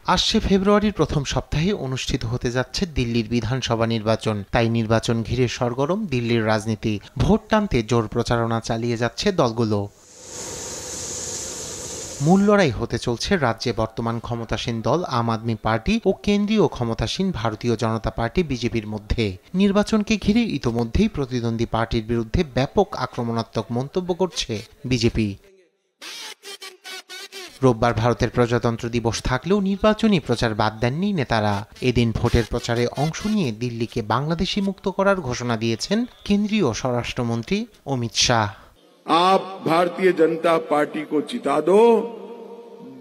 আসছে ফেব্রুয়ারির প্রথম সপ্তাহে অনুষ্ঠিত হতে যাচ্ছে দিল্লির বিধানসভা নির্বাচন। তাই নির্বাচন ঘিরে সরগরম দিল্লির রাজনীতি। ভোট টানতে জোর প্রচারণা চালিয়ে যাচ্ছে দলগুলো। মূল লড়াই হতে চলছে রাজ্যে বর্তমান ক্ষমতাসীন দল আম আদমি পার্টি ও কেন্দ্রীয় ক্ষমতাসীন ভারতীয় জনতা পার্টি বিজেপির মধ্যে। নির্বাচনকে ঘিরে ইতোমধ্যেই প্রতিদ্বন্দ্বী পার্টির বিরুদ্ধে ব্যাপক আক্রমণাত্মক মন্তব্য করছে বিজেপি। রোববার ভারতের প্রজাতন্ত্র দিবস থাকলেও নির্বাচনী প্রচার বাদ দেননি নেতারা। এদিন ভোটের প্রচারে অংশ নিয়ে দিল্লিকে বাংলাদেশি মুক্ত করার ঘোষণা দিয়েছেন কেন্দ্রীয় স্বরাষ্ট্রমন্ত্রী অমিত শাহ। आप भारतीय जनता पार्टी को जिता दो,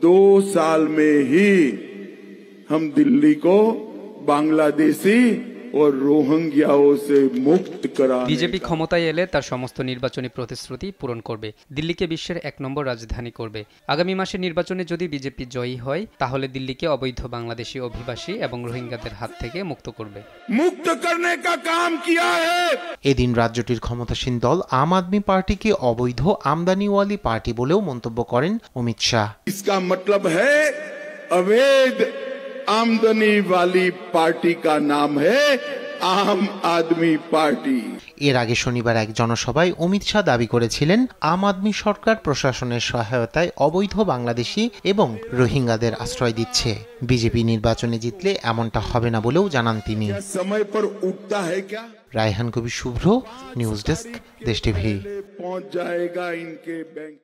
2 साल में ही हम दिल्ली को बांग्लादेशी और रोहिंग्याओं से मुक्त करा। বিজেপি ক্ষমতায় এলে তার সমস্ত নির্বাচনী প্রতিশ্রুতি পূরণ করবে, দিল্লিকে বিশ্বের 1 নম্বর রাজধানী করবে। আগামী মাসের নির্বাচনে যদি বিজেপি জয়ী হয় তাহলে দিল্লিকে অবৈধ বাংলাদেশি অভিবাসী এবং রোহিঙ্গাদের হাত থেকে মুক্ত করবে। मुक्त करने का काम किया है। এদিন রাজ্যটির ক্ষমতাসীন দল আম আদমি পার্টিকে অবৈধ আমদানিওয়ালি পার্টি বলেও মন্তব্য করেন অমিত শাহ। इसका मतलब है अवैध आमदनी वाली पार्टी का नाम है आम आदमी पार्टी। এর আগে শনিবার এক জনসভায় অমিত শাহ দাবি করেছিলেন আম আদমি সরকার প্রশাসনের সহায়তায় অবৈধ বাংলাদেশি এবং রোহিঙ্গাদের আশ্রয় দিচ্ছে। বিজেপি নির্বাচনে জিতলে এমনটা হবে না বলেও জানান তিনি। समय पर उठता है क्या? রায়হান কবির শুভ্র, নিউজ ডেস্ক, দেশ টিভি। पहुंच जाएगा इनके बैंक।